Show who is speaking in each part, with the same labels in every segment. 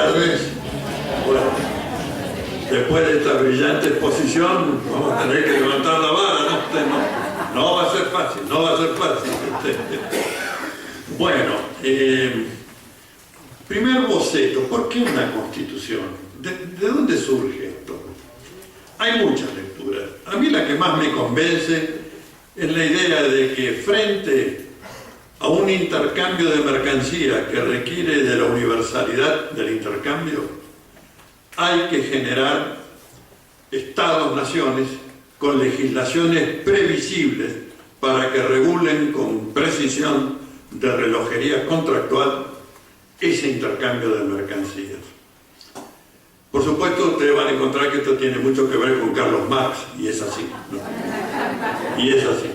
Speaker 1: tardes. Bueno, después de esta brillante exposición, vamos a tener que levantar la vara, ¿no? No va a ser fácil, no va a ser fácil. Bueno, primer boceto, ¿por qué una constitución? ¿De dónde surge esto? Hay muchas lecturas. A mí la que más me convence es la idea de que frente a un intercambio de mercancías que requiere de la universalidad del intercambio, hay que generar estados-naciones con legislaciones previsibles para que regulen con precisión de relojería contractual ese intercambio de mercancías. Por supuesto, ustedes van a encontrar que esto tiene mucho que ver con Carlos Marx, y es así, ¿no? Y es así.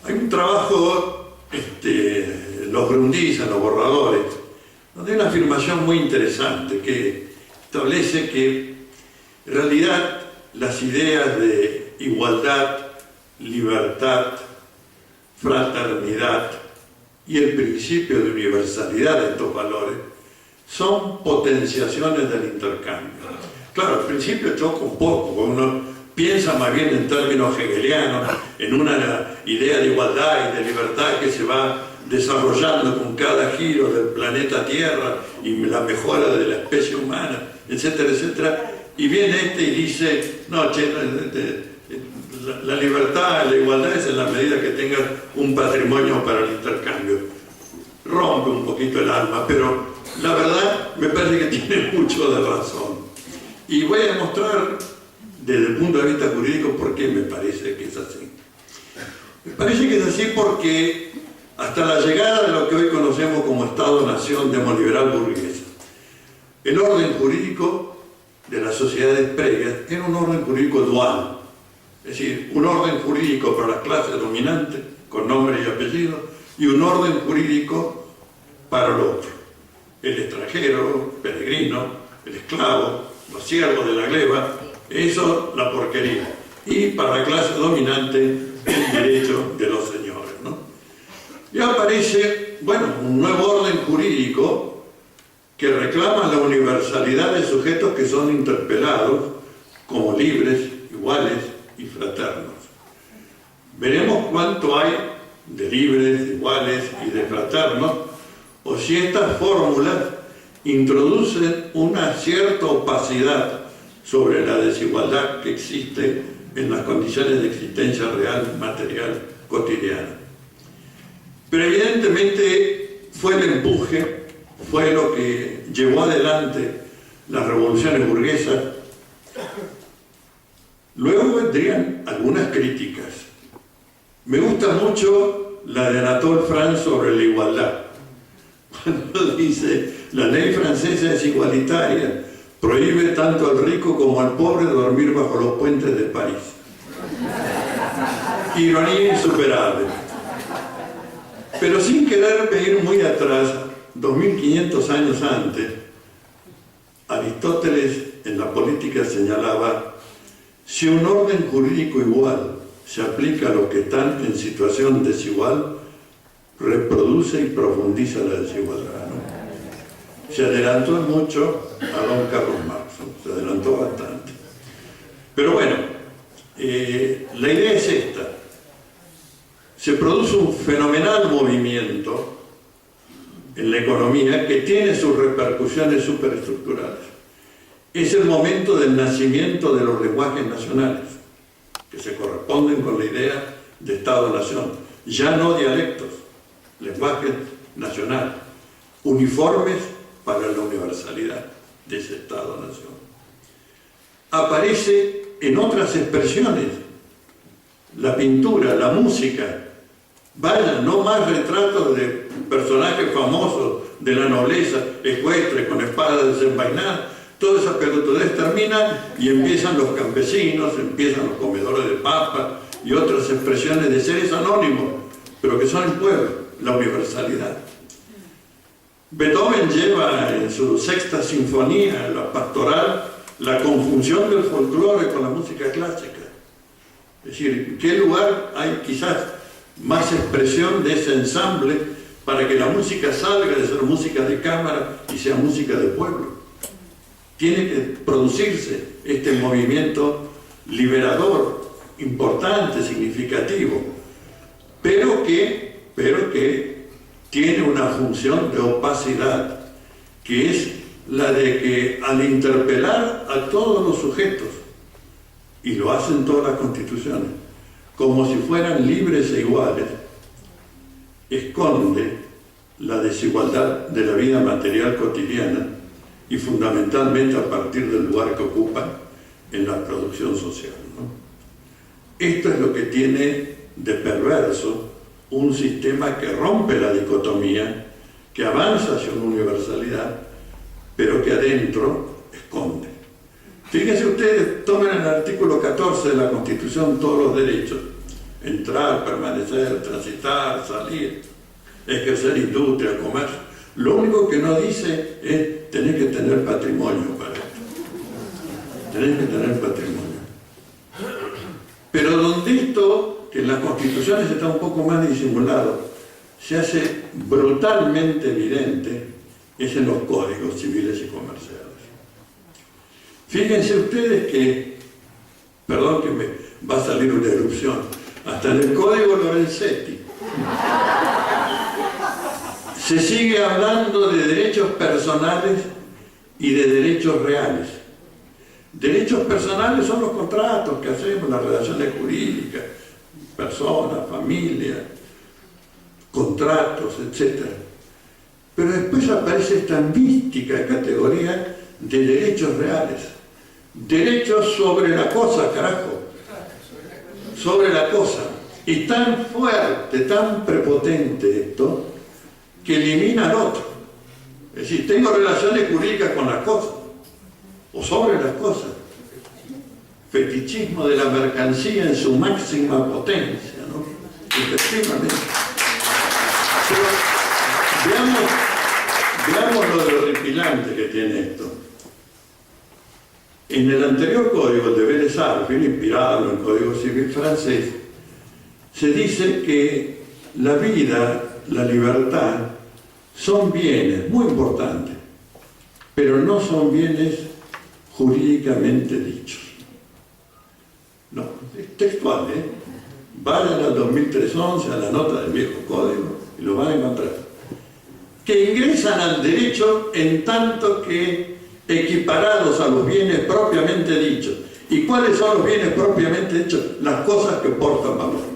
Speaker 1: Hay un trabajo, los Grundrisse, los borradores, donde hay una afirmación muy interesante que establece que en realidad las ideas de igualdad, libertad, fraternidad y el principio de universalidad de estos valores son potenciaciones del intercambio. Claro, al principio choca un poco, porque uno piensa más bien en términos hegelianos, en una idea de igualdad y de libertad que se va desarrollando con cada giro del planeta Tierra y la mejora de la especie humana, etcétera, etcétera. Y viene y dice, no, la libertad, la igualdad es en la medida que tengas un patrimonio para el intercambio. Rompe un poquito el alma, pero la verdad me parece que tiene mucho de razón. Y voy a demostrar desde el punto de vista jurídico por qué me parece que es así. Me parece que es así porque hasta la llegada de lo que hoy conocemos como Estado-Nación demoliberal burguesa, el orden jurídico de las sociedades previas era un orden jurídico dual, es decir, un orden jurídico para las clases dominantes con nombre y apellido y un orden jurídico para el otro, el extranjero, el peregrino, el esclavo, los siervos de la gleba, eso la porquería, y para la clase dominante el derecho de los señores, ¿no? Y aparece, bueno, un nuevo orden jurídico que reclama la universalidad de sujetos que son interpelados como libres, iguales y fraternos. Veremos cuánto hay de libres, iguales y de fraternos, o si estas fórmulas introducen una cierta opacidad sobre la desigualdad que existe en las condiciones de existencia real, material, cotidiana. Pero evidentemente fue el empuje, fue lo que llevó adelante las revoluciones burguesas. Luego vendrían algunas críticas. Me gusta mucho la de Anatole France sobre la igualdad. Cuando dice, la ley francesa es igualitaria, prohíbe tanto al rico como al pobre dormir bajo los puentes de París. Ironía insuperable. Pero sin quererme ir muy atrás, 2500 años antes, Aristóteles en la política señalaba: si un orden jurídico igual se aplica a los que están en situación desigual, reproduce y profundiza la desigualdad, ¿no? Se adelantó mucho a don Carlos Marx, ¿no? Se adelantó bastante. Pero bueno, la idea es esta. Se produce un fenomenal movimiento en la economía que tiene sus repercusiones superestructurales. Es el momento del nacimiento de los lenguajes nacionales, que se corresponden con la idea de Estado-Nación. Ya no dialectos, lenguajes nacionales, uniformes para la universalidad de ese Estado-Nación. Aparece en otras expresiones, la pintura, la música. Vaya, no más retratos de personajes famosos de la nobleza ecuestre con espadas desenvainadas. Toda esa pelotudez termina y empiezan los campesinos, empiezan los comedores de papa y otras expresiones de seres anónimos, pero que son el pueblo, la universalidad. Beethoven lleva en su sexta sinfonía, la pastoral, la conjunción del folclore con la música clásica. Es decir, ¿en qué lugar hay quizás más expresión de ese ensamble para que la música salga de ser música de cámara y sea música de pueblo. Tiene que producirse este movimiento liberador, importante, significativo, pero que tiene una función de opacidad, que es la de que al interpelar a todos los sujetos, y lo hacen todas las constituciones, como si fueran libres e iguales, esconde la desigualdad de la vida material cotidiana y fundamentalmente a partir del lugar que ocupan en la producción social, ¿no? Esto es lo que tiene de perverso un sistema que rompe la dicotomía, que avanza hacia una universalidad, pero que adentro esconde. Fíjense ustedes, tomen el artículo 14 de la Constitución todos los derechos: entrar, permanecer, transitar, salir, ejercer industria, comercio. Lo único que no dice es: tenés que tener patrimonio para esto. Tenés que tener patrimonio. Pero donde esto, que en las constituciones está un poco más disimulado, se hace brutalmente evidente, es en los códigos civiles y comerciales. Fíjense ustedes que, perdón que me va a salir una erupción, hasta en el código Lorenzetti se sigue hablando de derechos personales y de derechos reales. Derechos personales son los contratos que hacemos, las relaciones jurídicas, personas, familia, contratos, etc. Pero después aparece esta mística categoría de derechos reales. Derechos sobre la cosa, carajo. Sobre la cosa. Y tan fuerte, tan prepotente esto, que elimina al otro. Es decir, tengo relaciones jurídicas con las cosas, o sobre las cosas. Fetichismo de la mercancía en su máxima potencia, ¿no? Efectivamente. Pero veamos lo horripilante que tiene esto. En el anterior código de Vélez-Arfiel, inspirado en el Código Civil francés, se dice que la vida, la libertad, son bienes muy importantes, pero no son bienes jurídicamente dichos. No, es textual, ¿eh? Vayan al 2003-11, a la nota del viejo código, y lo van a encontrar. Que ingresan al derecho en tanto que equiparados a los bienes propiamente dichos. ¿Y cuáles son los bienes propiamente dichos? Las cosas que portan valor.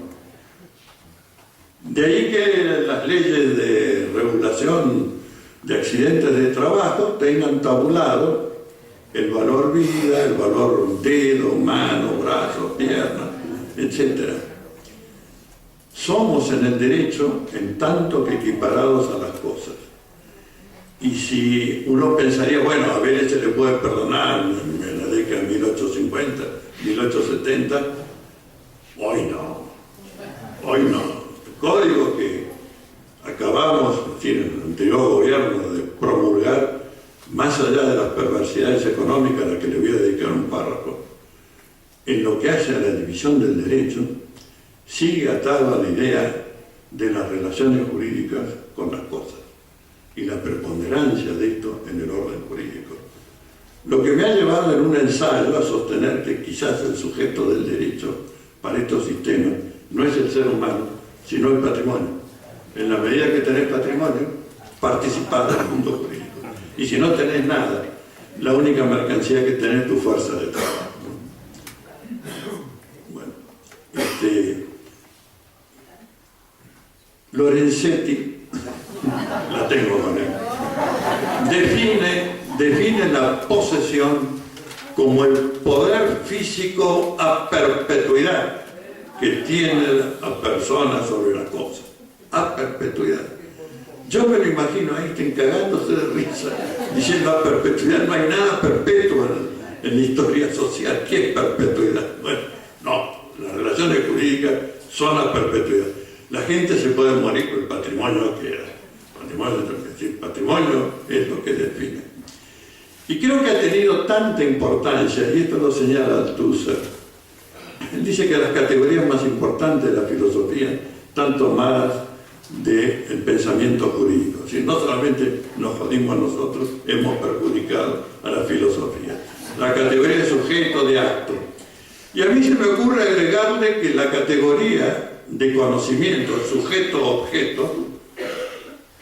Speaker 1: De ahí que las leyes de regulación de accidentes de trabajo tengan tabulado el valor vida, el valor dedo, mano, brazo, pierna, etc. Somos en el derecho en tanto que equiparados a las cosas. Y si uno pensaría, bueno, a Vélez se le puede perdonar en la década de 1850, 1870, hoy no. Hoy no. El código que acabamos, es decir, en el anterior gobierno, de promulgar, más allá de las perversidades económicas a las que le voy a dedicar un párrafo, en lo que hace a la división del derecho, sigue atado a la idea de las relaciones jurídicas con las cosas y la preponderancia de esto en el orden jurídico. Lo que me ha llevado en un ensayo a sostener que quizás el sujeto del derecho para estos sistemas no es el ser humano, sino el patrimonio. En la medida que tenés patrimonio, participás del mundo jurídico. Y si no tenés nada, la única mercancía que tenés es tu fuerza de trabajo. Bueno, Lorenzetti, la tengo con él, define la posesión como el poder físico a perpetuidad que tiene la persona sobre la cosa, a perpetuidad. Yo me lo imagino a Einstein cagándose de risa, diciendo a perpetuidad, no hay nada perpetuo en la historia social. ¿Qué es perpetuidad? Bueno, no, las relaciones jurídicas son a perpetuidad. La gente se puede morir, pero el patrimonio no queda. El patrimonio es lo que define. Y creo que ha tenido tanta importancia, y esto lo señala Althusser. Él dice que las categorías más importantes de la filosofía están tomadas del pensamiento jurídico. Si no solamente nos jodimos nosotros, hemos perjudicado a la filosofía. La categoría de sujeto, de acto. Y a mí se me ocurre agregarle que la categoría de conocimiento, sujeto-objeto,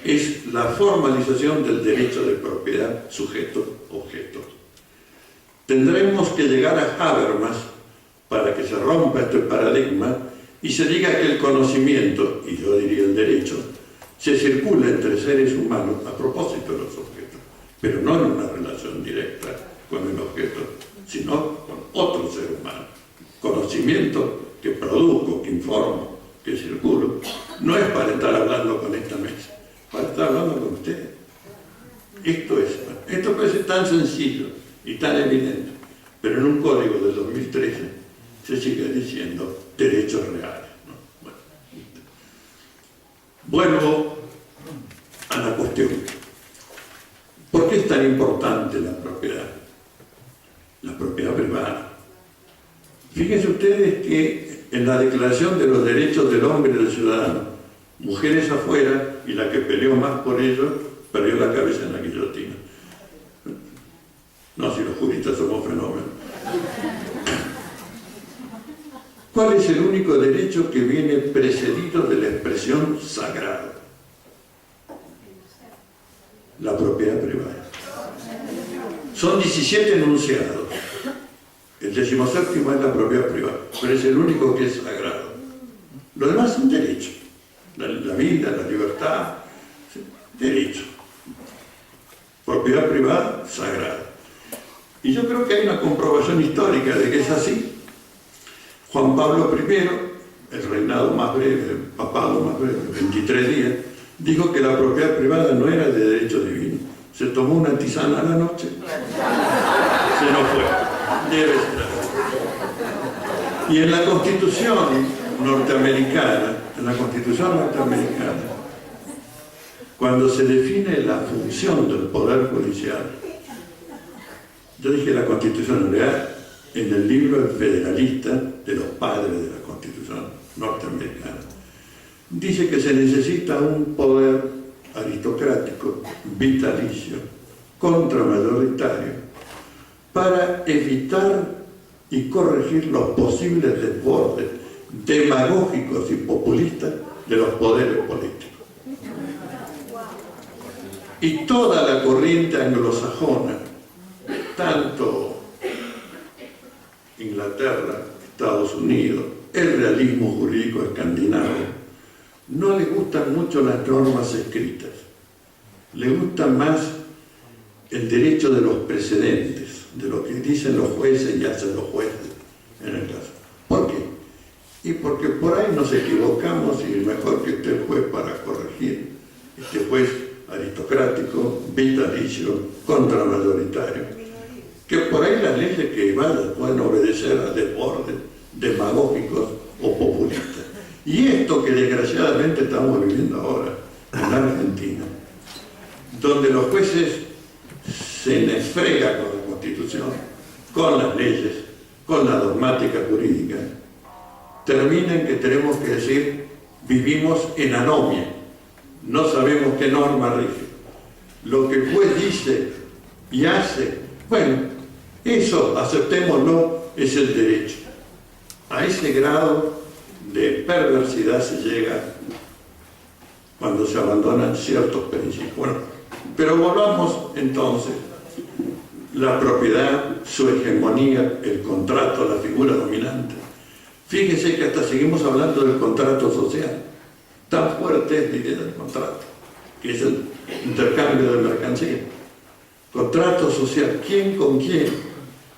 Speaker 1: es la formalización del derecho de propiedad, sujeto-objeto. Tendremos que llegar a Habermas para que se rompa este paradigma y se diga que el conocimiento, y yo diría el derecho, se circula entre seres humanos a propósito de los objetos, pero no en una relación directa con el objeto, sino con otro ser humano. Conocimiento que produzco, que informo, que circulo, no es para estar hablando con esta mesa, para estar hablando con ustedes. Esto puede ser tan sencillo y tan evidente, pero en un código del 2013 se sigue diciendo derechos reales, ¿no? Bueno, vuelvo a la cuestión. ¿Por qué es tan importante la propiedad? La propiedad privada. Fíjense ustedes que en la Declaración de los Derechos del Hombre y del Ciudadano, mujeres afuera, y la que peleó más por ello, perdió la cabeza en la guillotina. No, si los juristas somos fenómenos. ¿Cuál es el único derecho que viene precedido de la expresión sagrada? La propiedad privada. Son 17 enunciados. El 17º es la propiedad privada, pero es el único que es sagrado. Lo demás son derechos. La vida, la libertad, derecho. Propiedad privada, sagrada. Y yo creo que hay una comprobación histórica de que es así. Juan Pablo I, el reinado más breve, el papado más breve, 23 días, dijo que la propiedad privada no era de derecho divino. Se tomó una tisana a la noche. Se nos fue. Debe ser. Y en la Constitución norteamericana, cuando se define la función del Poder Judicial, yo dije la Constitución real, en el libro El Federalista, de los padres de la Constitución norteamericana, dice que se necesita un poder aristocrático, vitalicio, contramayoritario, para evitar y corregir los posibles desbordes demagógicos y populistas de los poderes políticos. Y toda la corriente anglosajona, tanto Inglaterra, Estados Unidos, el realismo jurídico escandinavo, no les gustan mucho las normas escritas, les gusta más el derecho de los precedentes, de lo que dicen los jueces y hacen los jueces en el caso. ¿Por qué? Y porque por ahí nos equivocamos y es mejor que esté el juez para corregir, este juez aristocrático, vitalicio, contramayoritario, que por ahí las leyes que vayan pueden obedecer a desbordes demagógicos o populistas. Y esto que desgraciadamente estamos viviendo ahora en la Argentina, donde los jueces se les frega con la Constitución, con las leyes, con la dogmática jurídica, termina en que tenemos que decir, vivimos en anomia, no sabemos qué norma rige. Lo que el juez dice y hace, bueno, eso, aceptémoslo, es el derecho. A ese grado de perversidad se llega cuando se abandonan ciertos principios. Bueno, pero volvamos entonces, la propiedad, su hegemonía, el contrato, la figura dominante. Fíjese que hasta seguimos hablando del contrato social. Tan fuerte es la idea del contrato, que es el intercambio de mercancía. Contrato social, ¿quién con quién?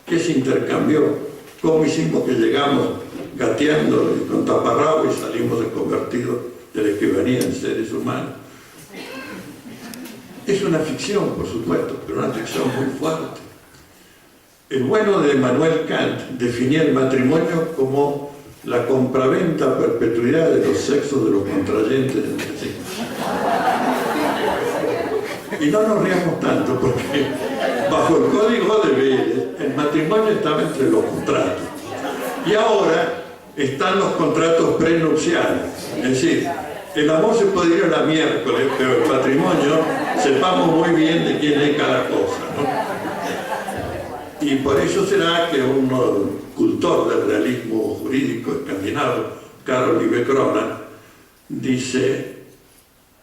Speaker 1: ¿Qué se intercambió? ¿Cómo hicimos que llegamos gateando y con taparrabo y salimos convertidos de la escribanía en seres humanos? Es una ficción, por supuesto, pero una ficción muy fuerte. El bueno de Emmanuel Kant definía el matrimonio como la compraventa a perpetuidad de los sexos de los contrayentes entre sí. Y no nos riamos tanto porque bajo el código de Vélez el matrimonio estaba entre los contratos. Y ahora están los contratos prenupciales. Es decir, El amor se puede ir a la miércoles, pero el patrimonio, sepamos muy bien de quién es cada cosa, ¿no? Y por eso será que un cultor del realismo jurídico escandinavo, Carl Livecrona, dice: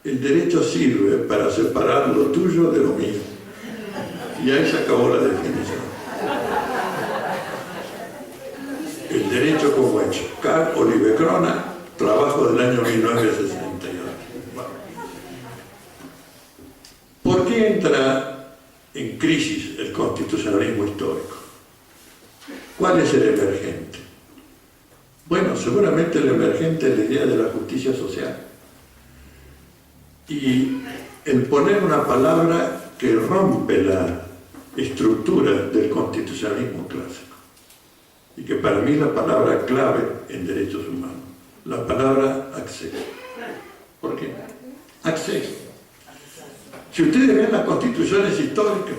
Speaker 1: el derecho sirve para separar lo tuyo de lo mío. Y ahí se acabó la definición. El derecho como hecho. Carl Livecrona, trabajo del año 1968. Bueno. ¿Por qué entra en crisis el constitucionalismo histórico? ¿Cuál es el emergente? Bueno, seguramente el emergente es la idea de la justicia social. Y el poner una palabra que rompe la estructura del constitucionalismo clásico. Y que para mí es la palabra clave en derechos humanos. La palabra acceso. ¿Por qué? Acceso. Si ustedes ven las constituciones históricas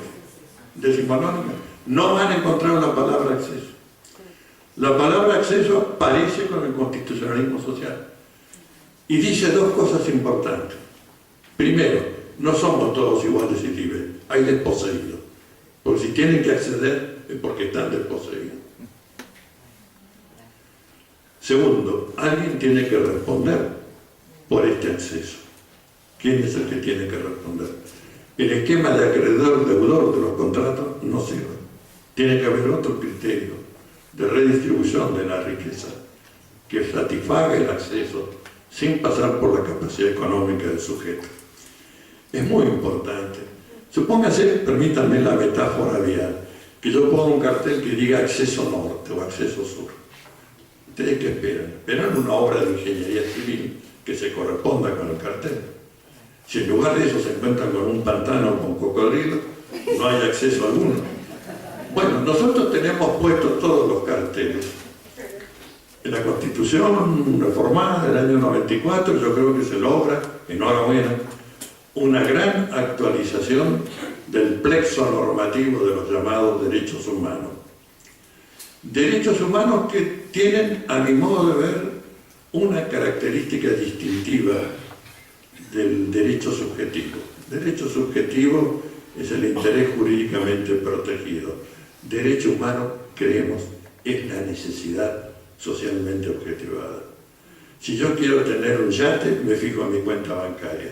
Speaker 1: decimonónicas, no van a encontrar la palabra acceso. La palabra acceso aparece con el constitucionalismo social. Y dice dos cosas importantes. Primero, no somos todos iguales y libres. Hay desposeídos. Porque si tienen que acceder es porque están desposeídos. Segundo, alguien tiene que responder por este acceso. ¿Quién es el que tiene que responder? El esquema de acreedor-deudor de los contratos no sirve. Tiene que haber otro criterio de redistribución de la riqueza que satisfaga el acceso sin pasar por la capacidad económica del sujeto. Es muy importante. Supóngase, permítanme la metáfora vial, que yo pongo un cartel que diga acceso norte o acceso sur. ¿Ustedes qué esperan? Esperan una obra de ingeniería civil que se corresponda con el cartel. Si en lugar de eso se encuentran con un pantano con cocodrilos, no hay acceso alguno. Bueno, nosotros tenemos puestos todos los carteles. En la Constitución reformada del año 94, yo creo que se logra, enhorabuena, una gran actualización del plexo normativo de los llamados derechos humanos. Derechos humanos que tienen, a mi modo de ver, una característica distintiva del derecho subjetivo. Derecho subjetivo es el interés jurídicamente protegido. Derecho humano, creemos, es la necesidad socialmente objetivada. Si yo quiero tener un yate, me fijo en mi cuenta bancaria.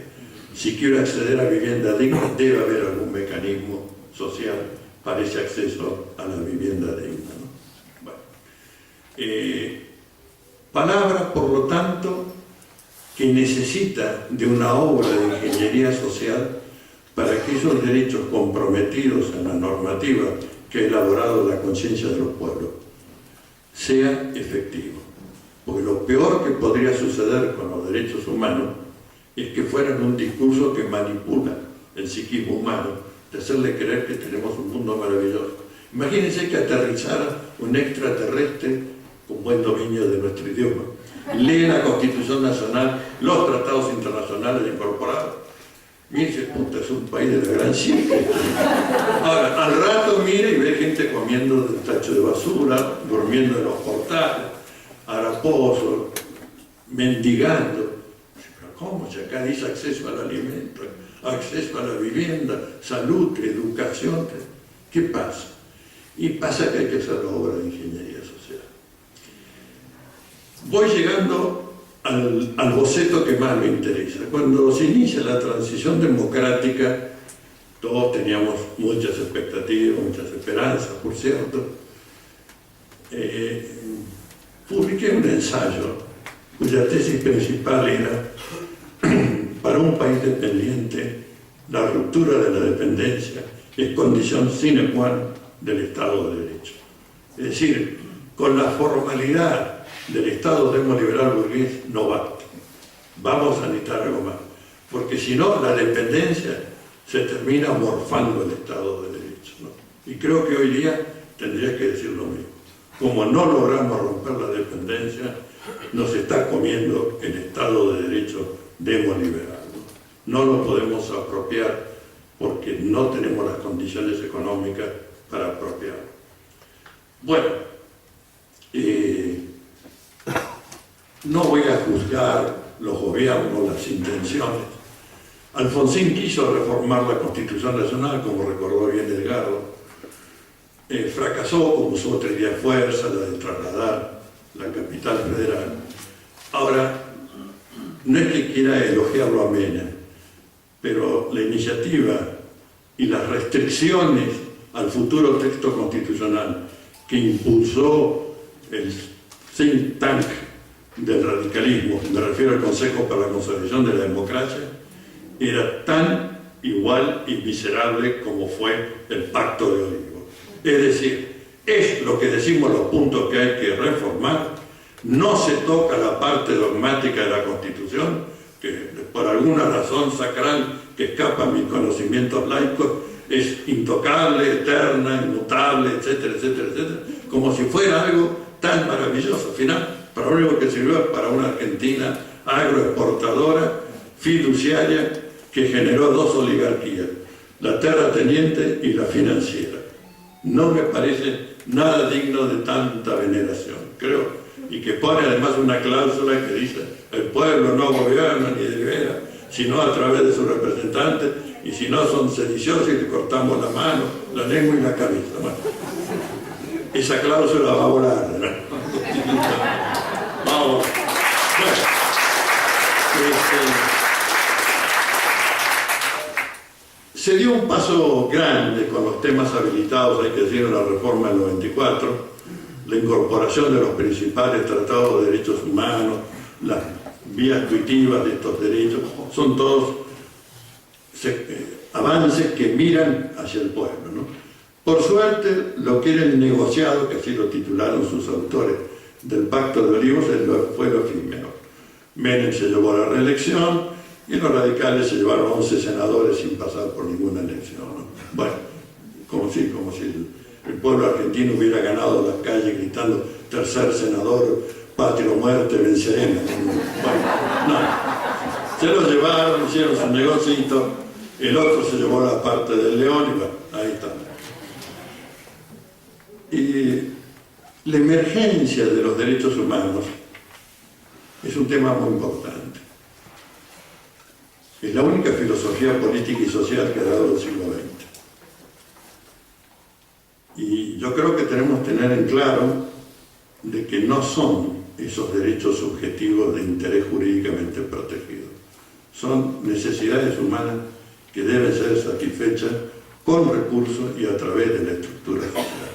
Speaker 1: Si quiero acceder a vivienda digna, debe haber algún mecanismo social para ese acceso a la vivienda digna, ¿no? Bueno, palabra, por lo tanto, que necesita de una obra de ingeniería social para que esos derechos comprometidos en la normativa que ha elaborado la conciencia de los pueblos sea efectivo. Porque lo peor que podría suceder con los derechos humanos es que fueran un discurso que manipula el psiquismo humano, de hacerle creer que tenemos un mundo maravilloso. Imagínense que aterrizara un extraterrestre con buen dominio de nuestro idioma, lee la Constitución Nacional, los tratados internacionales incorporados, y dice: puta, es un país de la gran siempre. Ahora, al rato mira y ve gente comiendo del tacho de basura, durmiendo en los portales, haraposos, mendigando. ¿Cómo? Si acá dice acceso al alimento, acceso a la vivienda, salud, educación. ¿Qué pasa? Y pasa que hay que hacer la obra de ingeniería social. Voy llegando al boceto que más me interesa. Cuando se inicia la transición democrática, todos teníamos muchas expectativas, muchas esperanzas, por cierto. Publiqué un ensayo cuya tesis principal era: para un país dependiente, la ruptura de la dependencia es condición sine qua non del Estado de Derecho. Es decir, con la formalidad del Estado demoliberal burgués no basta. Vamos a necesitar algo más. Porque si no, la dependencia se termina morfando el Estado de Derecho, ¿no? Y creo que hoy día tendría que decir lo mismo. Como no logramos romper la dependencia, nos está comiendo el Estado de Derecho demoliberal, ¿no? No lo podemos apropiar porque no tenemos las condiciones económicas para apropiarlo. Bueno, no voy a juzgar los gobiernos, las intenciones. Alfonsín quiso reformar la Constitución Nacional, como recordó bien Edgardo. Fracasó, como su otra idea fuerza, la de trasladar la capital federal. Ahora, no es que quiera elogiarlo a Menem, pero la iniciativa y las restricciones al futuro texto constitucional que impulsó el think tank del radicalismo, me refiero al Consejo para la Consolidación de la Democracia, era tan igual y miserable como fue el Pacto de Olivos. Es decir, es lo que decimos los puntos que hay que reformar, no se toca la parte dogmática de la Constitución, que por alguna razón sacral que escapa a mis conocimientos laicos, es intocable, eterna, inmutable, etcétera, etcétera, etcétera, como si fuera algo tan maravilloso. Al final, para lo único que sirvió es para una Argentina agroexportadora, fiduciaria, que generó dos oligarquías, la terrateniente y la financiera. No me parece nada digno de tanta veneración, creo, y que pone además una cláusula que dice: el pueblo no gobierna ni delibera, sino a través de sus representantes, y si no son sediciosos y le cortamos la mano, la lengua y la cabeza. Bueno, esa cláusula va a volar, ¿no? Vamos. Bueno, se dio un paso grande con los temas habilitados, hay que decir, en la reforma del 94, la incorporación de los principales tratados de derechos humanos, las vías tuitivas de estos derechos, son todos avances que miran hacia el pueblo, ¿no? Por suerte, lo que era el negociado, que así lo titularon sus autores, del Pacto de Olivos, fue lo efímero. Menem se llevó a la reelección y los radicales se llevaron 11 senadores sin pasar por ninguna elección, ¿no? Bueno, como si el pueblo argentino hubiera ganado las calles gritando: tercer senador, patria o muerte, venceremos. Bueno, no. Se lo llevaron, hicieron su negocito, el otro se llevó la parte del león y bueno, ahí está. Y la emergencia de los derechos humanos es un tema muy importante. Es la única filosofía política y social que ha dado el siglo XX. Y yo creo que tenemos que tener en claro de que no son esos derechos subjetivos de interés jurídicamente protegido. Son necesidades humanas que deben ser satisfechas con recursos y a través de la estructura social.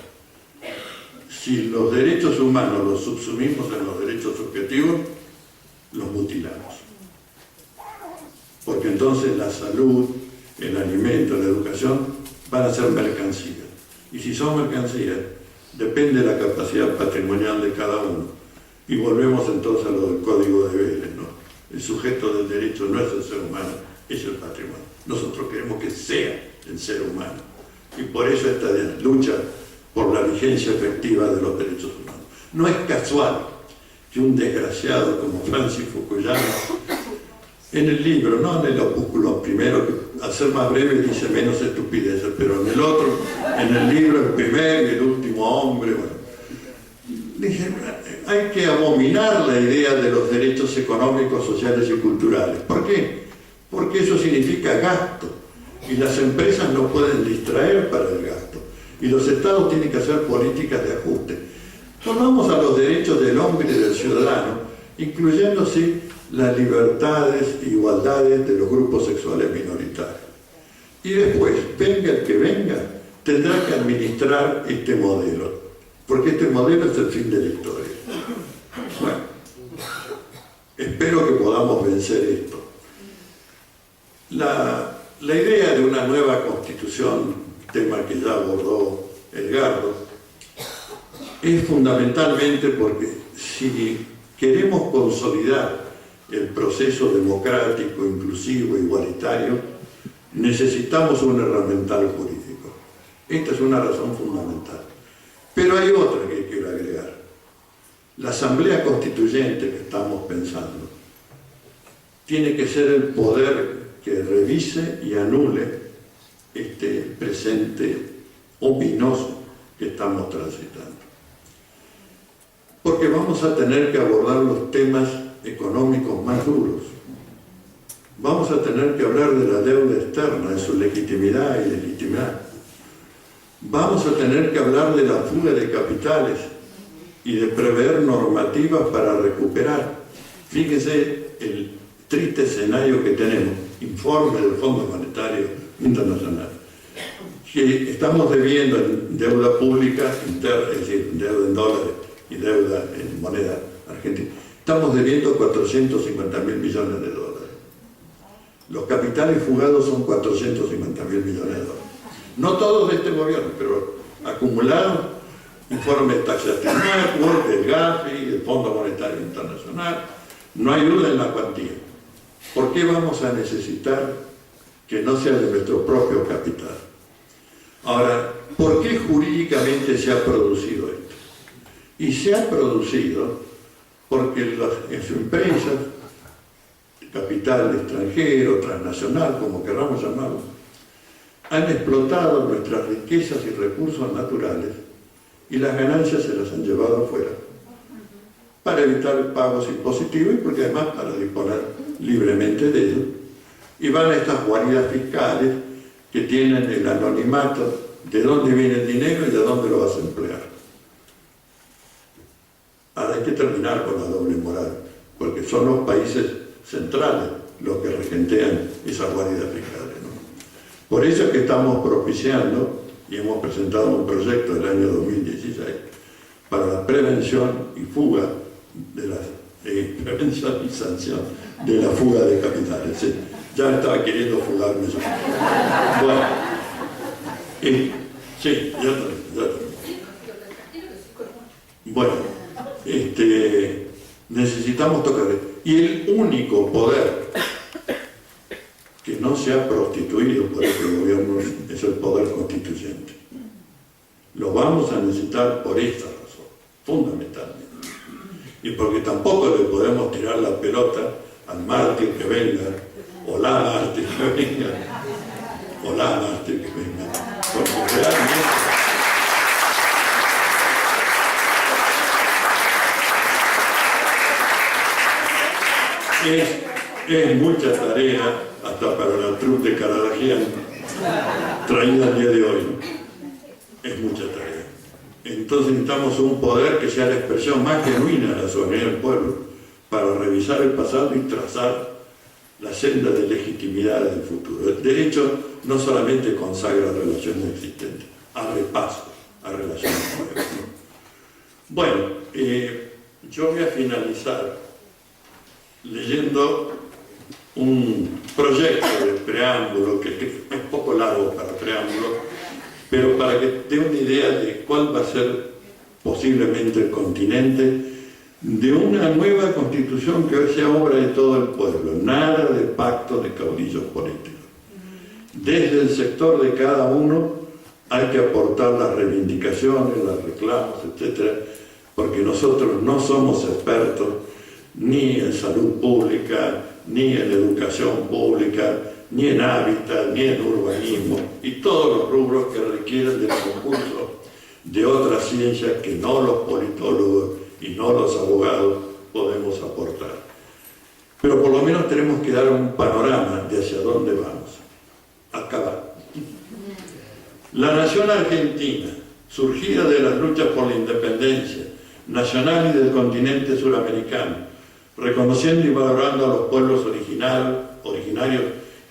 Speaker 1: Si los derechos humanos los subsumimos en los derechos subjetivos, los mutilamos. Porque entonces la salud, el alimento, la educación van a ser mercancías. Y si son mercancías, depende de la capacidad patrimonial de cada uno. Y volvemos entonces a lo del Código de Vélez, ¿no? El sujeto del derecho no es el ser humano, es el patrimonio. Nosotros queremos que sea el ser humano. Y por eso esta lucha por la vigencia efectiva de los derechos humanos. No es casual que un desgraciado como Francis Fukuyama, en el libro, no en el opúsculo primero, que al ser más breve dice menos estupideces, pero en el otro, en el libro, el primer y el último hombre, bueno, dije, hay que abominar la idea de los derechos económicos, sociales y culturales. ¿Por qué? Porque eso significa gasto, y las empresas no pueden distraer para el gasto, y los estados tienen que hacer políticas de ajuste. Tomamos a los derechos del hombre y del ciudadano, incluyendo, sí, las libertades e igualdades de los grupos sexuales minoritarios. Y después, venga el que venga, tendrá que administrar este modelo, porque este modelo es el fin de la historia. Bueno, espero que podamos vencer esto. La idea de una nueva constitución, tema que ya abordó Edgardo, es fundamentalmente porque si queremos consolidar el proceso democrático, inclusivo, igualitario, necesitamos un herramental jurídico. Esta es una razón fundamental. Pero hay otra que quiero agregar. La Asamblea Constituyente que estamos pensando tiene que ser el poder que revise y anule este presente ominoso que estamos transitando. Porque vamos a tener que abordar los temas económicos más duros. Vamos a tener que hablar de la deuda externa, de su legitimidad y legitimidad. Vamos a tener que hablar de la fuga de capitales y de prever normativas para recuperar. Fíjese el triste escenario que tenemos, informe del Fondo Monetario Internacional, que estamos debiendo en deuda pública, es decir, deuda en dólares y deuda en moneda argentina, estamos debiendo 450.000 millones de dólares. Los capitales fugados son 450.000 millones de dólares. No todos de este gobierno, pero acumulados, informe Taxation Network, del GAFI, del Fondo Monetario Internacional, no hay duda en la cuantía. ¿Por qué vamos a necesitar que no sea de nuestro propio capital? Ahora, ¿por qué jurídicamente se ha producido esto? Y se ha producido porque en su empresa, capital extranjero, transnacional, como queramos llamarlo, han explotado nuestras riquezas y recursos naturales y las ganancias se las han llevado afuera para evitar pagos impositivos y porque además para disponer libremente de ellos. Y van a estas guaridas fiscales que tienen el anonimato de dónde viene el dinero y de dónde lo vas a emplear. Ahora hay que terminar con la doble moral, porque son los países centrales los que regentean esas guaridas fiscales, ¿no? Por eso es que estamos propiciando, y hemos presentado un proyecto del año 2016, para la prevención y fuga de la prevención y sanción de la fuga de capitales. ¿Sí? Ya estaba queriendo fugarme yo. Bueno, sí, ya también. Bueno, necesitamos tocar. Y el único poder que no se ha prostituido por este gobierno es el poder constituyente. Lo vamos a necesitar por esta razón, fundamentalmente. Y porque tampoco le podemos tirar la pelota al mártir que venga, o la mártir que venga, o la mártir que venga, porque realmente es mucha tarea hasta para la troupe de Caradagian traída al día de hoy, ¿no? Es mucha tarea. Entonces necesitamos un poder que sea la expresión más genuina de la soberanía del pueblo para revisar el pasado y trazar la senda de legitimidad del futuro. El derecho no solamente consagra relaciones existentes, abre paso a relaciones nuevas, ¿no? Bueno, yo voy a finalizar leyendo un proyecto de preámbulo que es un poco largo para preámbulo, pero para que dé una idea de cuál va a ser posiblemente el continente de una nueva constitución que hoy sea obra de todo el pueblo, nada de pacto de caudillos políticos. Desde el sector de cada uno hay que aportar las reivindicaciones, los reclamos, etc., porque nosotros no somos expertos ni en salud pública, ni en educación pública, ni en hábitat, ni en urbanismo, y todos los rubros que requieren del concurso de otras ciencias que no los politólogos y no los abogados podemos aportar. Pero por lo menos tenemos que dar un panorama de hacia dónde vamos. Acabar. La nación argentina, surgida de las luchas por la independencia nacional y del continente suramericano, reconociendo y valorando a los pueblos originarios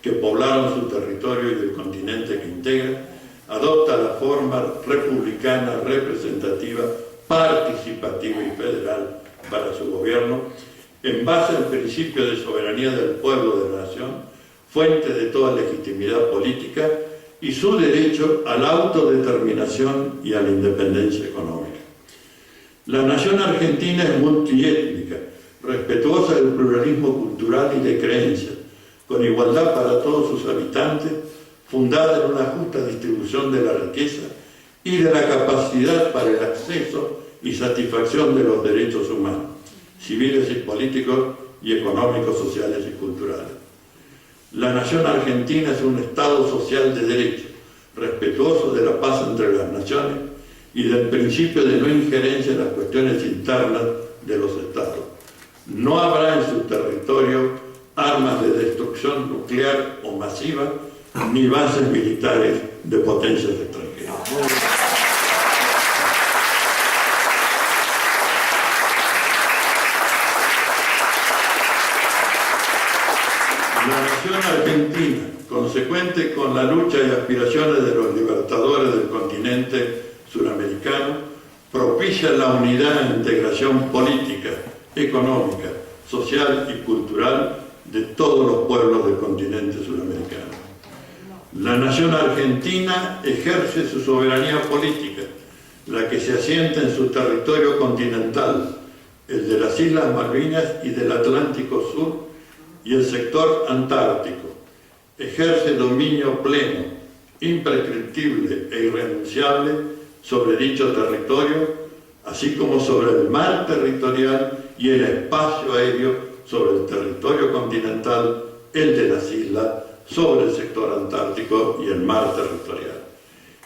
Speaker 1: que poblaron su territorio y del continente que integra, adopta la forma republicana, representativa, participativa y federal para su gobierno, en base al principio de soberanía del pueblo de la nación, fuente de toda legitimidad política, y su derecho a la autodeterminación y a la independencia económica. La nación argentina es multiétnica, respetuosa del pluralismo cultural y de creencias, con igualdad para todos sus habitantes, fundada en una justa distribución de la riqueza y de la capacidad para el acceso y satisfacción de los derechos humanos, civiles y políticos y económicos, sociales y culturales. La nación argentina es un Estado social de derecho, respetuoso de la paz entre las naciones y del principio de no injerencia en las cuestiones internas de los Estados, No habrá en su territorio armas de destrucción nuclear o masiva, ni bases militares de potencias extranjeras. La nación argentina, consecuente con la lucha y aspiraciones de los libertadores del continente suramericano, propicia la unidad e integración política, económica, social y cultural de todos los pueblos del continente suramericano. La nación argentina ejerce su soberanía política, la que se asienta en su territorio continental, el de las Islas Malvinas y del Atlántico Sur y el sector antártico. Ejerce dominio pleno, imprescriptible e irrenunciable sobre dicho territorio, así como sobre el mar territorial y el espacio aéreo sobre el territorio continental, el de las islas, sobre el sector antártico y el mar territorial.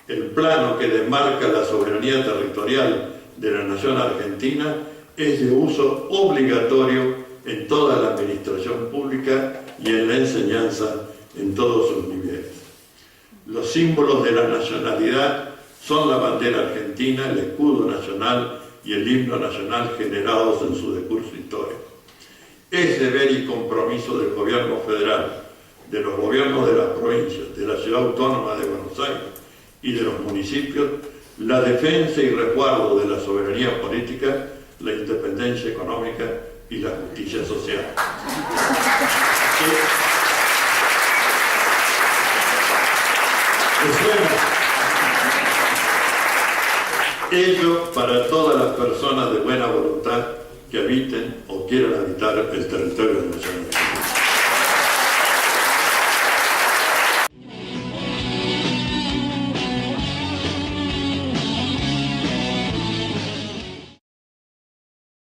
Speaker 1: El plano que demarca la soberanía territorial de la nación argentina es de uso obligatorio en toda la administración pública y en la enseñanza en todos sus niveles. Los símbolos de la nacionalidad son la bandera argentina, el escudo nacional y el himno nacional generados en su decurso histórico. Es deber y compromiso del gobierno federal, de los gobiernos de las provincias, de la ciudad autónoma de Buenos Aires y de los municipios, la defensa y resguardo de la soberanía política, la independencia económica y la justicia social. Ello para todas las personas de buena voluntad que habiten o quieran habitar el territorio de la nación.